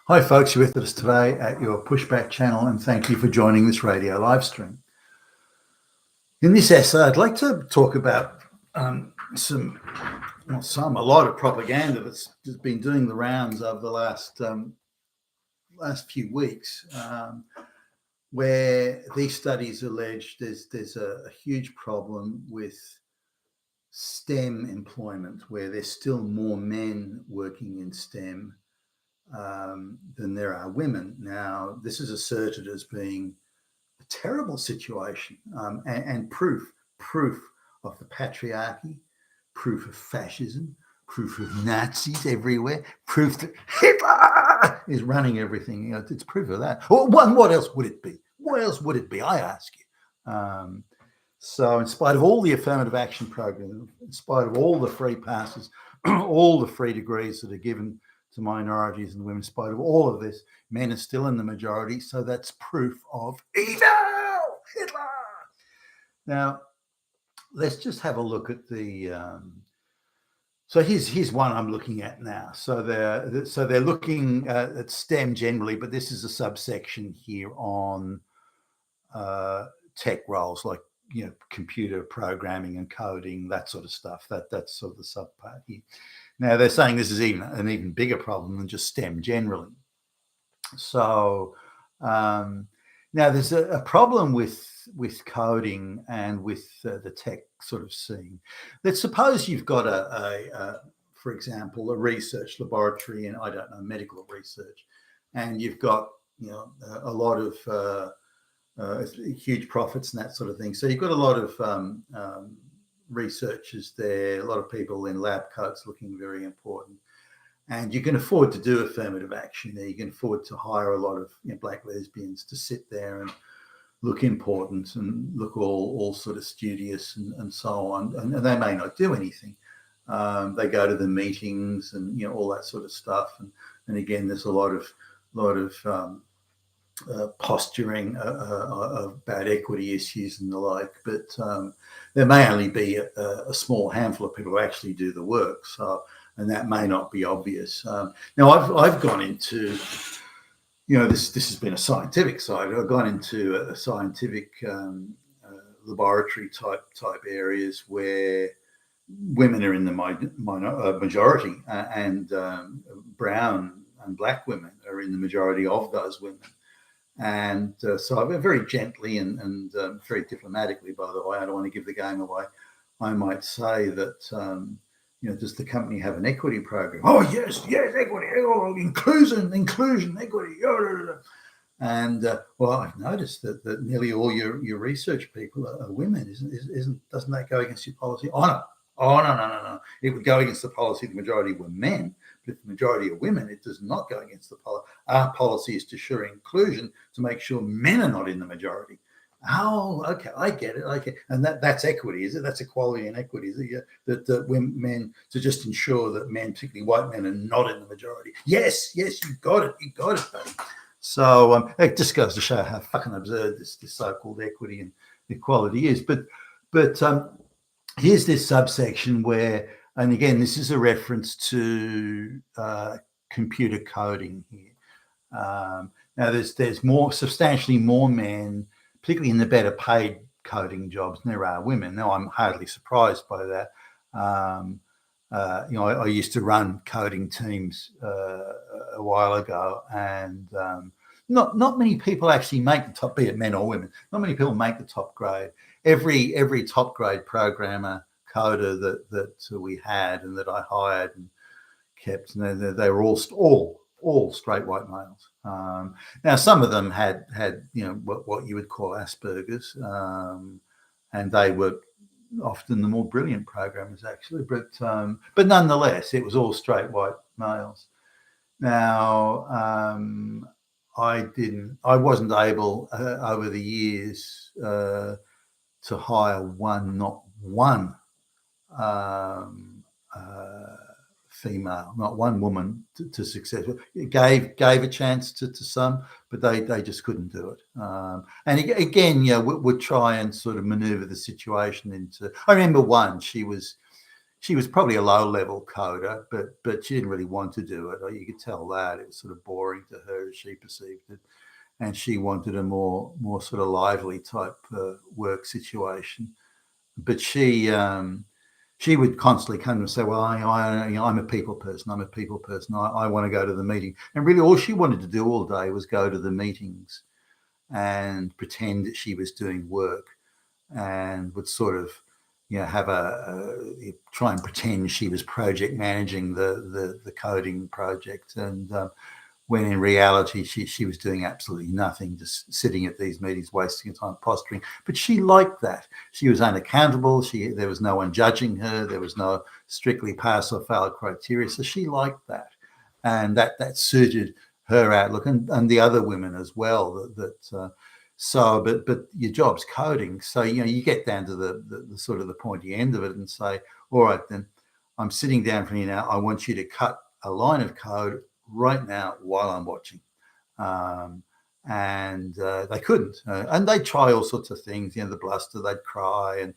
Hi folks, you're with us today at your Pushback channel, and thank you for joining this radio live stream. In this essay, I'd like to talk about a lot of propaganda that's been doing the rounds over the last few weeks, where these studies allege there's a huge problem with STEM employment, where there's still more men working in STEM than there are women. Now, this is asserted as being a terrible situation, and proof of the patriarchy, proof of fascism, proof of Nazis everywhere, proof that Hitler is running everything. It's proof of that. What else would it be? What else would it be? I ask you. So, in spite of all the affirmative action program, in spite of all the free passes, all the free degrees that are given to minorities and women, in spite of all of this, men are still in the majority. So that's proof of evil, Hitler. Now, let's just have a look at the. So here's one I'm looking at now. So they're looking at STEM generally, but this is a subsection here on tech roles like computer programming and coding, that sort of stuff. That's sort of the subpart here. Now they're saying this is an even bigger problem than just STEM generally. So now there's a problem with coding and with the tech sort of scene. Let's suppose you've got for example, a research laboratory in, I don't know, medical research, and you've got a lot of huge profits and that sort of thing. So you've got a lot of researchers there, a lot of people in lab coats looking very important, and you can afford to do affirmative action there. You can afford to hire a lot of black lesbians to sit there and look important and look all sort of studious and so on, and they may not do anything. They go to the meetings and all that sort of stuff, and again there's a lot of posturing about equity issues and the like, but there may only be a small handful of people who actually do the work. So, and that may not be obvious. Now, I've gone into, this has been a scientific side. I've gone into a scientific laboratory type areas where women are in the majority, and brown and black women are in the majority of those women. And so I've very gently and very diplomatically, by the way, I don't want to give the game away, I might say that, does the company have an equity program? Oh, yes, equity, inclusion, equity. And, well, I've noticed that nearly all your research people are women. Doesn't that go against your policy? Oh, no. It would go against the policy if the majority were men. But if the majority are women, it does not go against the policy. Our policy is to ensure inclusion, to make sure men are not in the majority. Oh, okay, I get it. Okay, and that's equity, is it? That's equality and equity, is it? That men, to just ensure that men, particularly white men, are not in the majority. Yes, you got it, buddy. So it just goes to show how fucking absurd this so-called equity and equality is. But here's this subsection where, and again, this is a reference to computer coding here. Now, there's substantially more men, particularly in the better paid coding jobs, than there are women. Now, I'm hardly surprised by that. I used to run coding teams a while ago, and not many people actually make the top, be it men or women. Not many people make the top grade. Every top grade programmer, coder that we had and that I hired and kept, and they were all straight white males. Now, some of them had what you would call Asperger's, and they were often the more brilliant programmers actually, but nonetheless, it was all straight white males. Now, I wasn't able over the years to hire not one female, not one woman to success. It gave a chance to some, but they just couldn't do it. And again, we'd try and sort of maneuver the situation into. I remember one. She was she was probably a low-level coder, but she didn't really want to do it. Or you could tell that it was sort of boring to her as she perceived it, and she wanted a more sort of lively type work situation. But she would constantly come and say, "Well, I'm a people person. I'm a people person. I want to go to the meeting." And really, all she wanted to do all day was go to the meetings and pretend that she was doing work, and would sort of, have try and pretend she was project managing the coding project, and when in reality she was doing absolutely nothing, just sitting at these meetings, wasting her time posturing. But she liked that. She was unaccountable. There was no one judging her. There was no strictly pass or fail criteria. So she liked that, and that suited her outlook, and the other women as well. But your job's coding, so you get down to the sort of the pointy end of it and say, all right, then I'm sitting down for you now. I want you to cut a line of code right now while I'm watching. Um, and they couldn't. And they'd try all sorts of things, the bluster, they'd cry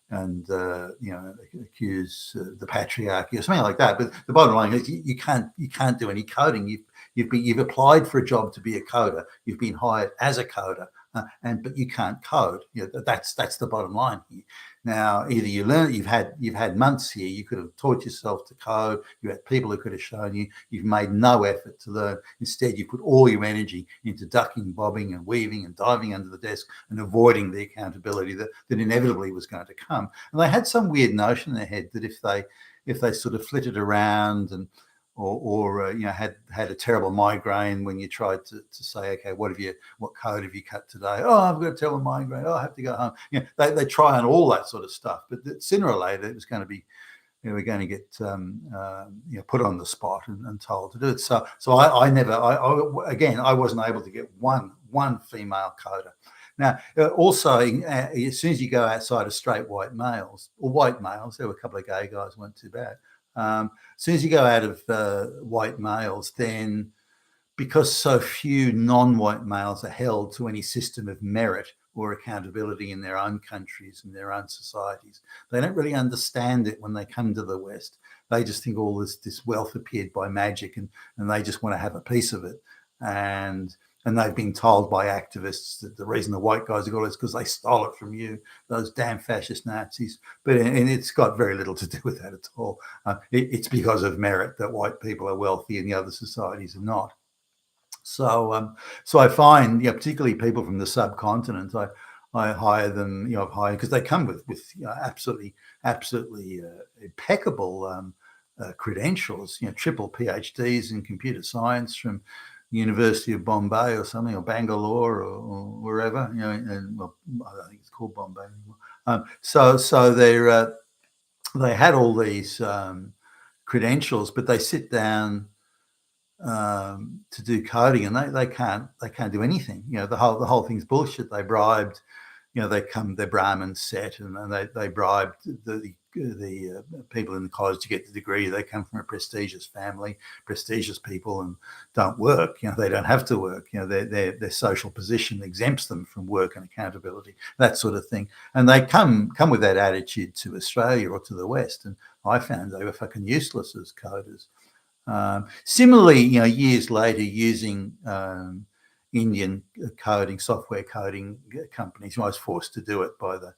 and accuse the patriarchy or something like that. But the bottom line is you can't do any coding. You've applied for a job to be a coder. You've been hired as a coder, but you can't code. That's the bottom line here. Now, either you learn, you've had months here, you could have taught yourself to code, you had people who could have shown you, you've made no effort to learn. Instead, you put all your energy into ducking, bobbing, and weaving and diving under the desk and avoiding the accountability that inevitably was going to come. And they had some weird notion in their head that if they sort of flitted around and or had a terrible migraine when you tried to say, okay, what code have you cut today? Oh, I've got a terrible migraine. Oh, I have to go home. They try on all that sort of stuff, but sooner or later it was going to be, we're going to get put on the spot and told to do it. So I wasn't able to get one female coder. Now, also, as soon as you go outside of straight white males or white males, there were a couple of gay guys, weren't too bad. As soon as you go out of white males, then because so few non-white males are held to any system of merit or accountability in their own countries and their own societies, they don't really understand it when they come to the West. They just think all this wealth appeared by magic, and they just want to have a piece of it. And they've been told by activists that the reason the white guys have got it is because they stole it from you, those damn fascist Nazis. And it's got very little to do with that at all. It's because of merit that white people are wealthy and the other societies are not. So I find, particularly people from the subcontinent, I hire them, because they come with absolutely impeccable credentials, triple PhDs in computer science from University of Bombay or something, or Bangalore or wherever, and well, I don't think it's called Bombay anymore. So they had all these credentials, but they sit down to do coding, and they can't do anything. The whole thing's bullshit. They bribed, they're Brahmin set, and they bribed the people in the college to get the degree. They come from a prestigious family, prestigious people, and don't work. They don't have to work. Their social position exempts them from work and accountability, that sort of thing. And they come with that attitude to Australia or to the West, and I found they were fucking useless as coders. Similarly, years later, using Indian software coding companies, I was forced to do it by the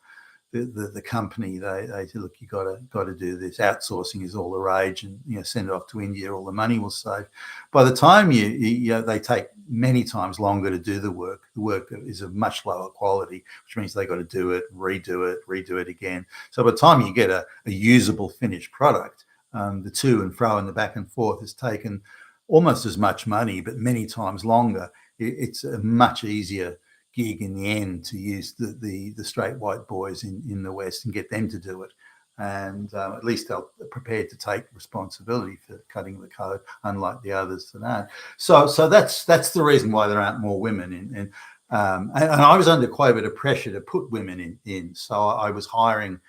company. They said, look, you got to do this. Outsourcing is all the rage, and send it off to India. All the money will save. By the time they take many times longer to do the work. The work is of much lower quality, which means they got to do it, redo it again. So by the time you get a usable finished product, the to and fro and the back and forth has taken almost as much money, but many times longer. It's a much easier gig in the end to use the straight white boys in the West and get them to do it. And at least they're prepared to take responsibility for cutting the code, unlike the others that aren't. So that's the reason why there aren't more women in. And I was under quite a bit of pressure to put women in. So I was hiring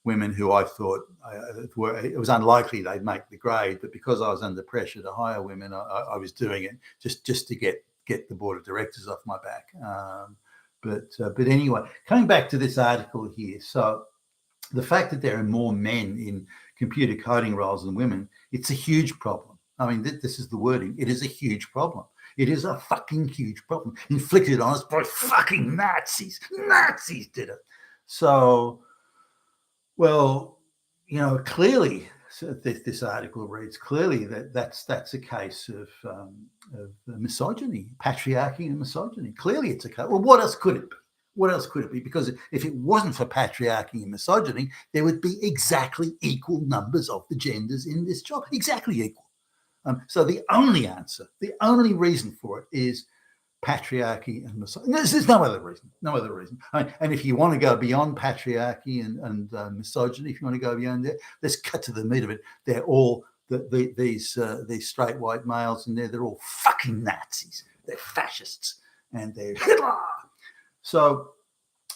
women who I thought it was unlikely they'd make the grade, but because I was under pressure to hire women, I was doing it just to get the board of directors off my back. But anyway, coming back to this article here, so the fact that there are more men in computer coding roles than women, it's a huge problem. I mean, this is the wording. It is a huge problem. It is a fucking huge problem inflicted on us by fucking Nazis. Nazis did it. So, well, clearly, so this article reads clearly that's a case of misogyny, patriarchy and misogyny. Clearly it's a case. Well, what else could it be? What else could it be? Because if it wasn't for patriarchy and misogyny, there would be exactly equal numbers of the genders in this job, exactly equal. So the only answer, the only reason for it is patriarchy and misogyny. There's no other reason. No other reason. And if you want to go beyond patriarchy and misogyny, if you want to go beyond that, let's cut to the meat of it. They're all these straight white males in there. They're all fucking Nazis. They're fascists and they're Hitler. So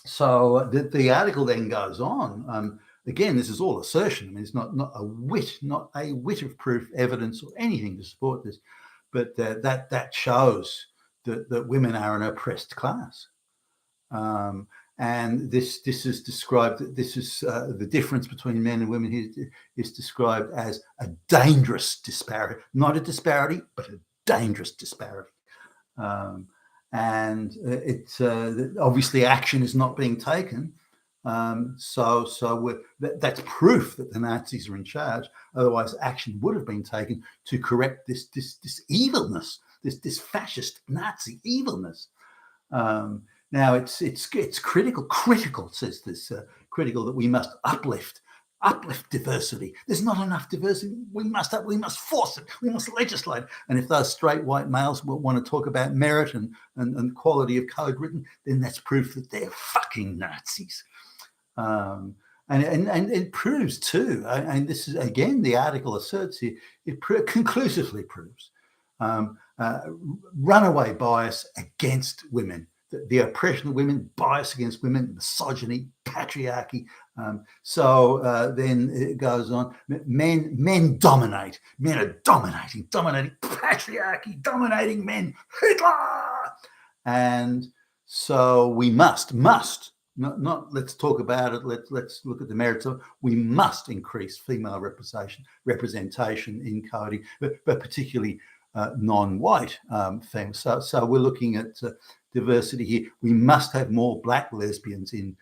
the article then goes on. Again, this is all assertion. I mean, it's not a whit of proof, evidence, or anything to support this, but that shows that women are an oppressed class, and this is described. This is the difference between men and women here is described as a dangerous disparity, not a disparity, but a dangerous disparity. And it's obviously action is not being taken. So that's proof that the Nazis are in charge. Otherwise, action would have been taken to correct this evilness, this fascist Nazi evilness. Now it's critical, says this, critical that we must uplift diversity. There's not enough diversity. We must force it. We must legislate. And if those straight white males want to talk about merit and quality of code written, then that's proof that they're fucking Nazis. And it proves too, and this is again the article asserts here, it conclusively proves runaway bias against women, the oppression of women, bias against women, misogyny, patriarchy. Then it goes on. Men dominate. Men are dominating patriarchy, dominating men. Hitler. And so we must not let's talk about it. Let's look at the merits of it. We must increase female representation in coding, but particularly non-white females. So we're looking at diversity here. We must have more black lesbians in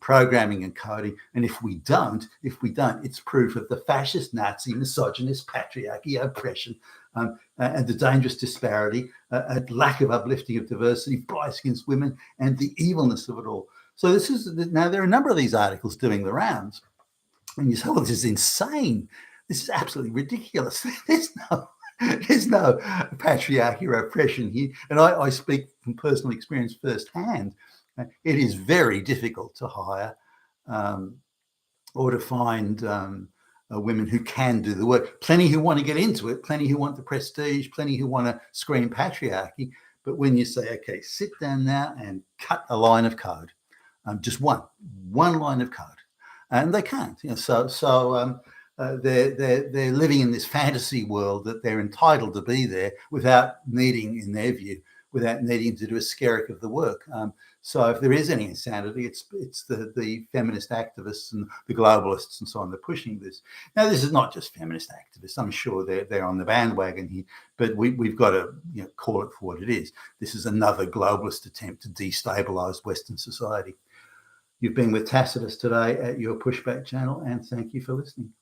programming and coding. And if we don't, it's proof of the fascist, Nazi, misogynist, patriarchy, oppression, and the dangerous disparity, a lack of uplifting of diversity, bias against women, and the evilness of it all. So now there are a number of these articles doing the rounds, and you say, well, this is insane. This is absolutely ridiculous. There's no patriarchy or oppression here. And I speak from personal experience firsthand. It is very difficult to hire or to find women who can do the work. Plenty who want to get into it, plenty who want the prestige, plenty who want to scream patriarchy. But when you say, okay, sit down now and cut a line of code, just one line of code, and they can't. They're living in this fantasy world that they're entitled to be there without needing, in their view, to do a skerrick of the work. So if there is any insanity, it's the feminist activists and the globalists and so on. They're pushing this. Now, this is not just feminist activists. I'm sure they're on the bandwagon here, but we've got to call it for what it is. This is another globalist attempt to destabilize Western society. You've been with Tacitus today at your Pushback channel, and thank you for listening.